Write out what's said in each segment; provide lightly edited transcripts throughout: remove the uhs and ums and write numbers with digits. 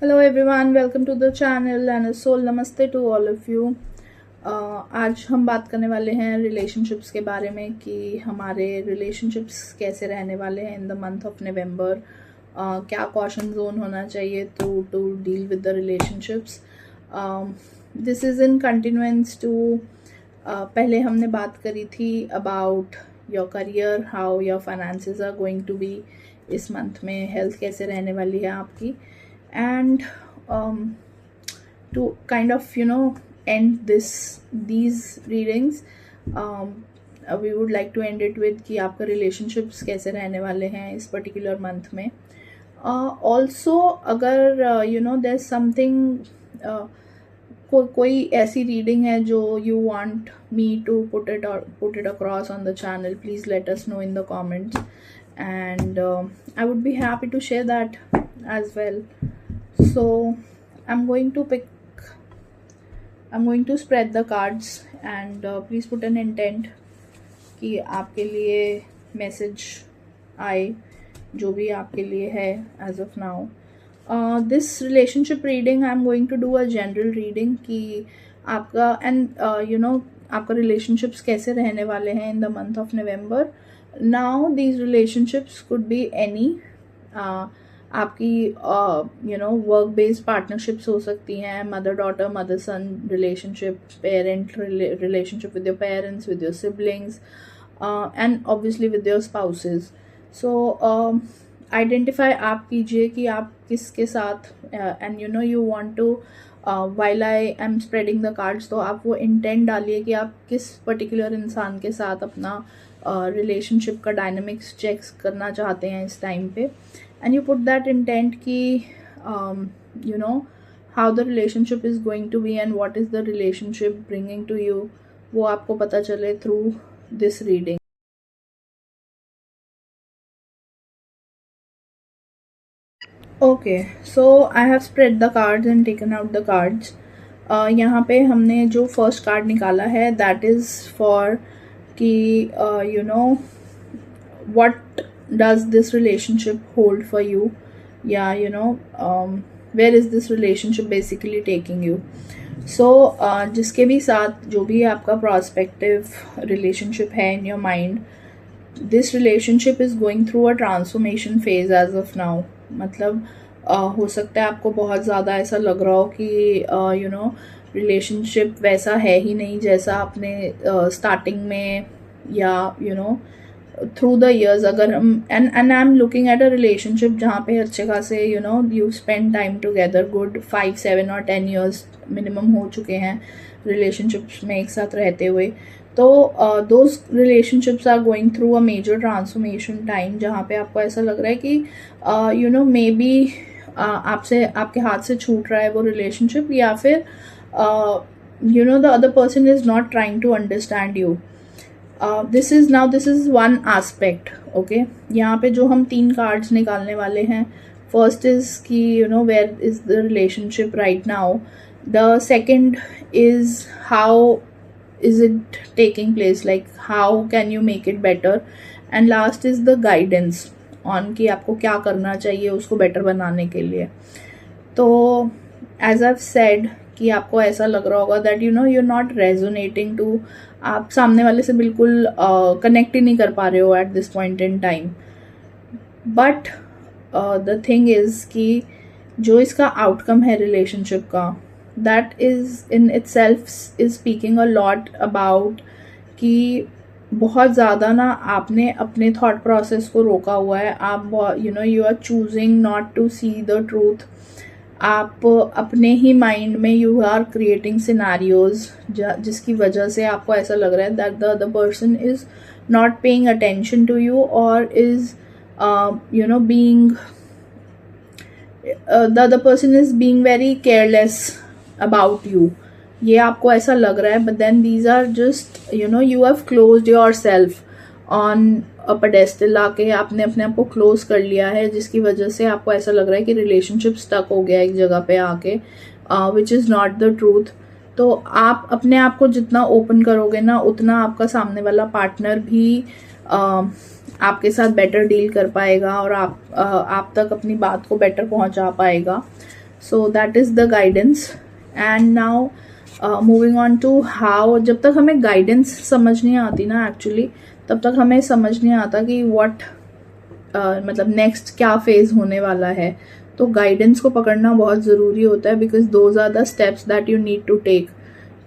Hello everyone, welcome to the channel and soul नमस्ते to all of you. आज हम बात करने वाले हैं रिलेशनशिप्स के बारे में कि हमारे रिलेशनशिप्स कैसे रहने वाले हैं in the month of November. क्या कॉशन जोन होना चाहिए to deal with the relationships. This is in continuance to पहले हमने बात करी थी about your career, how your finances are going to be इस मंथ में, हेल्थ कैसे रहने वाली है आपकी, and to kind of end these readings, we would like to end it with कि आपका relationships कैसे रहने वाले हैं इस particular month में। Also अगर there's something कोई ऐसी रीडिंग है जो you want me to put it across on the channel, please let us know in the comments, and I would be happy to share that as well. So I'm going to spread the cards and please put an intent कि आपके लिए message आए जो भी आपके लिए है as of now. This relationship reading I'm going to do a general reading कि आपका आपका relationships कैसे रहने वाले हैं in the month of November. Now these relationships could be any आपकी वर्क बेस्ड पार्टनरशिप्स हो सकती हैं, mother daughter, mother son relationship, parent relationship with your parents, with your siblings and obviously with your spouses. So identify आप कीजिए कि आप किसके साथ and you want to while I am spreading the cards, तो आप वो इंटेंट डालिए कि आप किस पर्टिकुलर इंसान के साथ अपना रिलेशनशिप का डायनामिक्स चेक्स करना चाहते हैं इस टाइम पे, and you put that intent कि how the relationship is going to be and what is the relationship bringing to you, वो आपको पता चले through this reading. Okay, so I have spread the cards and taken out the cards. यहाँ पे हमने जो first card निकाला है that is for कि what does this relationship hold for you, yeah, where is this relationship basically taking you. So जिसके भी साथ जो भी आपका prospective relationship है in your mind, this relationship is going through a transformation phase as of now. मतलब हो सकता है आपको बहुत ज़्यादा ऐसा लग रहा हो कि रिलेशनशिप वैसा है ही नहीं जैसा आपने स्टार्टिंग में, या थ्रू द ईयर्स अगर हम and I am looking at a relationship जहाँ पे अच्छे खासे you spend time together, good 5, 7 और 10 ईयर्स मिनिमम हो चुके हैं रिलेशनशिप्स में एक साथ रहते हुए. तो those relationships are going through a major transformation time जहाँ पे आपको ऐसा लग रहा है कि मे बी आपसे आपके हाथ से छूट रहा है वो रिलेशनशिप, या फिर the other person is not trying to understand you. This is one aspect. Okay, यहाँ पे जो हम 3 कार्ड्स निकालने वाले हैं, फर्स्ट इज कि where is the relationship right now. The second is how is it taking place, like how can you make it better, and last is the guidance on कि आपको क्या करना चाहिए उसको बेटर बनाने के लिए. तो as I've said कि आपको ऐसा लग रहा होगा that you're not resonating to, आप सामने वाले से बिल्कुल कनेक्ट ही नहीं कर पा रहे हो at this point in time. But the thing is कि जो इसका आउटकम है रिलेशनशिप का, that is in itself is speaking a lot about कि बहुत ज़्यादा ना आपने अपने थॉट प्रोसेस को रोका हुआ है. आप you are choosing not to see the truth. आप अपने ही माइंड में यू आर क्रिएटिंग सिनारियोज जिसकी वजह से आपको ऐसा लग रहा है that the other person is not paying attention to you और is being the other person is being very careless about you. ये आपको ऐसा लग रहा है, but then these are just you have closed yourself on a pedestal. आके आपने अपने आप को क्लोज कर लिया है जिसकी वजह से आपको ऐसा लग रहा है कि रिलेशनशिप स्टक हो गया एक जगह पे आके, which is not the truth. तो आप अपने आप को जितना ओपन करोगे ना उतना आपका सामने वाला पार्टनर भी आपके साथ बेटर डील कर पाएगा और आप तक अपनी बात को बेटर पहुंचा पाएगा. So that is the guidance. And now moving on to how, जब तक हमें guidance समझ नहीं आती ना actually, तब तक हमें समझ नहीं आता कि what मतलब next क्या phase होने वाला है. तो guidance को पकड़ना बहुत ज़रूरी होता है, because those are the steps that you need to take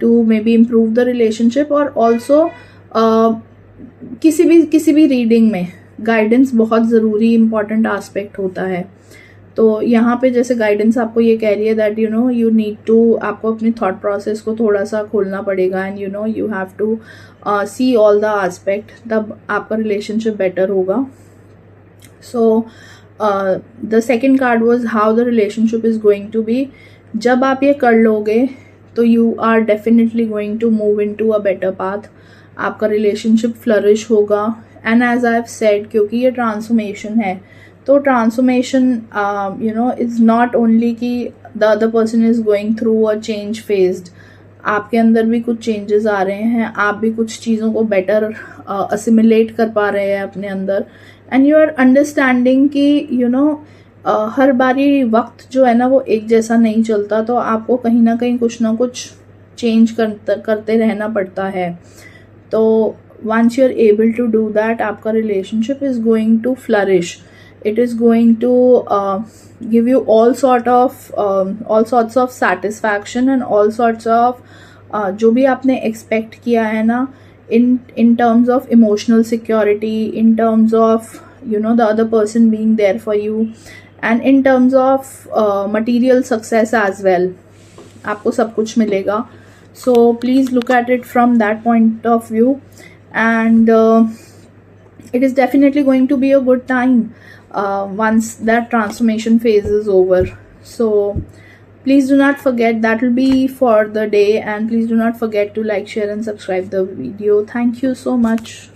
to maybe improve the relationship. और also किसी भी रीडिंग में गाइडेंस बहुत ज़रूरी इम्पॉर्टेंट एस्पेक्ट होता है. तो यहाँ पे जैसे गाइडेंस आपको ये कह रही है that you know you need to, आपको अपनी थॉट प्रोसेस को थोड़ा सा खोलना पड़ेगा, and you know you have to see all the aspect, तब आपका रिलेशनशिप बेटर होगा. So the second card was how the relationship is going to be. जब आप ये कर लोगे तो you are definitely going to move into a better path. आपका रिलेशनशिप फ्लरिश होगा. And as I have said, क्योंकि ये ट्रांसफॉर्मेशन है, तो transformation you know is not only कि the other person is going through a change phased. आपके अंदर भी कुछ चेंजेस आ रहे हैं, आप भी कुछ चीज़ों को बेटर असिमिलेट कर पा रहे हैं अपने अंदर, एंड यू आर अंडरस्टैंडिंग कि यू नो हर बारी वक्त जो है ना वो एक जैसा नहीं चलता, तो आपको कहीं ना कहीं कुछ ना कुछ चेंज करते रहना पड़ता है. तो once you're able to do that, आपका relationship is going to flourish. It is going to give you all sorts of satisfaction and all sorts of जो भी आपने expect किया है ना, in terms of emotional security, in terms of you know the other person being there for you, and in terms of material success as well. आपको सब कुछ मिलेगा. So please look at it from that point of view, and it is definitely going to be a good time once that transformation phase is over. So please do not forget, that will be for the day, and please do not forget to like, share and subscribe the video. Thank you so much.